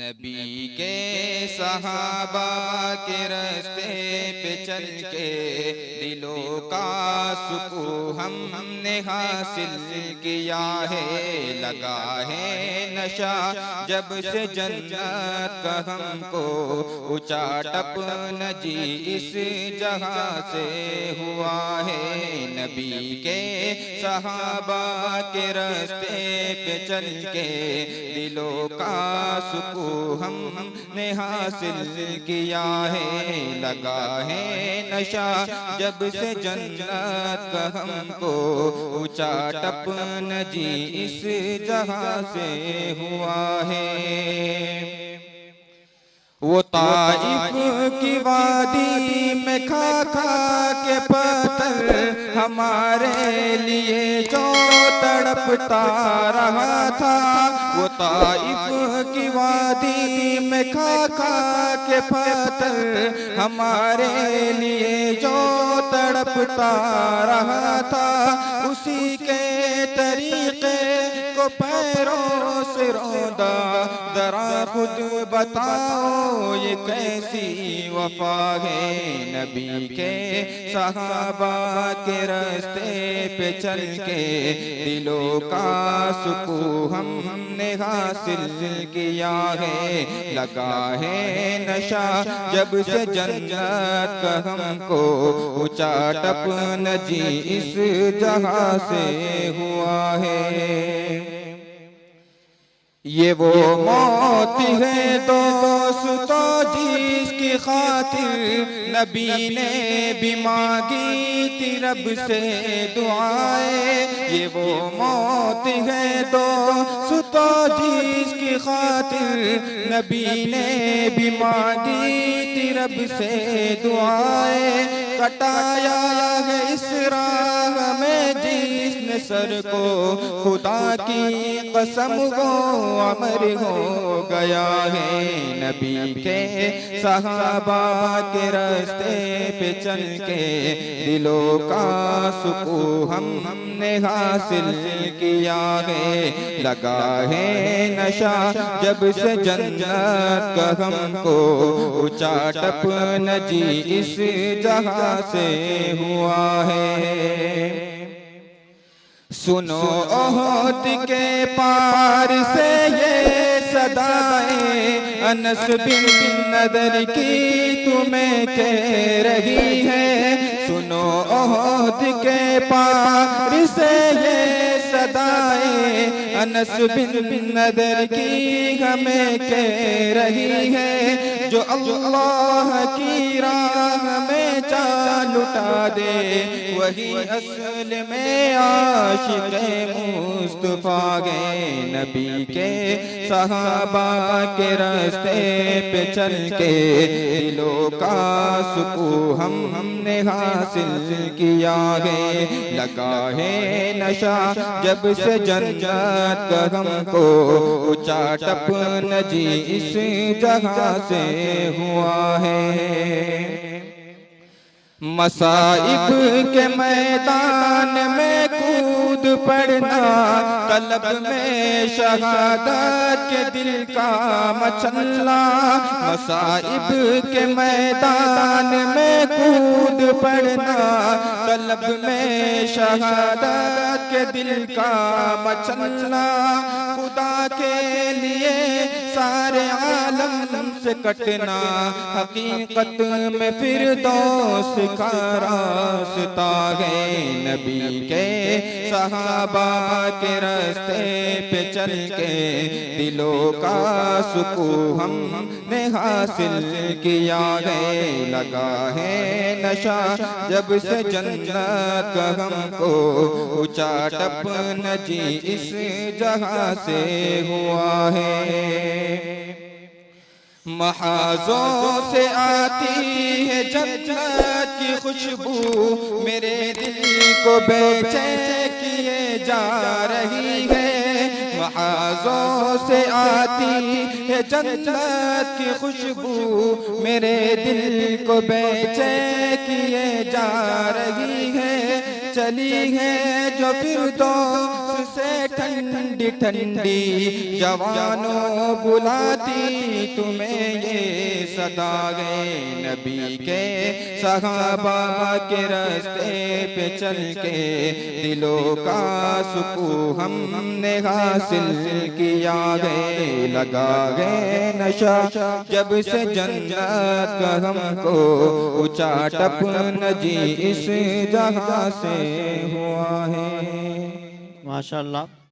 नबी के सहाबा के रास्ते पे चल के दिलों का सुकून हमने हासिल किया है। लगा है नशा जब से जन्नत का हमको, ऊंचा टपन जी इस जहां से हुआ है। नबी के सहाबा के रास्ते पे चल के दिलों का सुकून हमने हासिल किया है। लगा है नशा जब से जन्नत का हमको, ऊंचा टपन जी इस जहां से हुआ है। वो ताइफ की वादी में खा खा के पत्थर हमारे लिए जो तड़पता रहा था। वो ताइफ की वादी में खा खा के पत्थर हमारे लिए जो तड़पता रहा था, उसी के तरीके को पैरों से रौंदा। जरा खुद बताओ ये कैसी वफा है। नबी के सहाबा के रास्ते पे चल के दिलों का सुकून हमने हासिल किया है। लगा है नशा जब से जन्नत का हमको, ऊंचा टपन जी इस जहां से हुआ है। ये वो मौत है दोस्तों जिसकी खातिर नबी ने भी मांगी थी रब से दुआएं। ये वो मौत है दोस्तों जिसकी खातिर नबी ने भी मांगी थी रब से दुआएं। कटाया है इस राह में जिसने सर को, खुदा की कसम वो अमर हो गया है। नबी के सहाबा के रास्ते पे चल के दिलों का सुकून हमने हासिल किया है। लगा है नशा जब से जन्नत का हमको, ऊंचा टपन जी इस जहां से हुआ है। सुनो ओहद के पार से ये सदाएं अनस बिन नदर की तुम्हें कह रही है। सुनो ओहद के पार से ये सदाएं अनस बिन नदर की हमें कह रही है। जो अल्लाह की राह में जान लुटा दे, वही असल में आशिक़ मुस्तफा गए। नबी के सहाबा के रास्ते पे चल के दिलों का सुकून हमने हासिल किया है। लगा है नशा जब से जन्नत का हमको, ऊंचा टपन जी इस जगह से हुआ है। मसाइब के मैदान में कूद पड़ना, तलब में शहादत के दिल का मचलना। मसाइब के मैदान में कूद पड़ना, तलब में शहादत के दिल का मचलना। खुदा के लिए सारे आलम से कटना, हकीकत में फिरदौस का रास्ता है। नबी के सहाबा के रास्ते पे चल के दिलों का सुकून हमने हासिल किया है। लगा है नशा जब से जन्नत का हमको, ऊंचा टपन जी इस जहां से हुआ है। महाज़ों से आती है जन्नत की खुशबू, मेरे दिल को बेचैन किए जा रही है। महाज़ों से आती है जन्नत की खुशबू, मेरे दिल को बेचैन किए जा रही है। चली है जो फिरदौस से ठंडी ठंडी, जवानों बुलाती तुम्हें ये सदा गए। नबी के सहाबा के रास्ते पे चल के दिलों का सुकून हमने हासिल किया गए। लगा गए नशा जब से जन्नत का हमको, ऊंचा टपन जी इस जहां से हुआ है। माशाअल्लाह।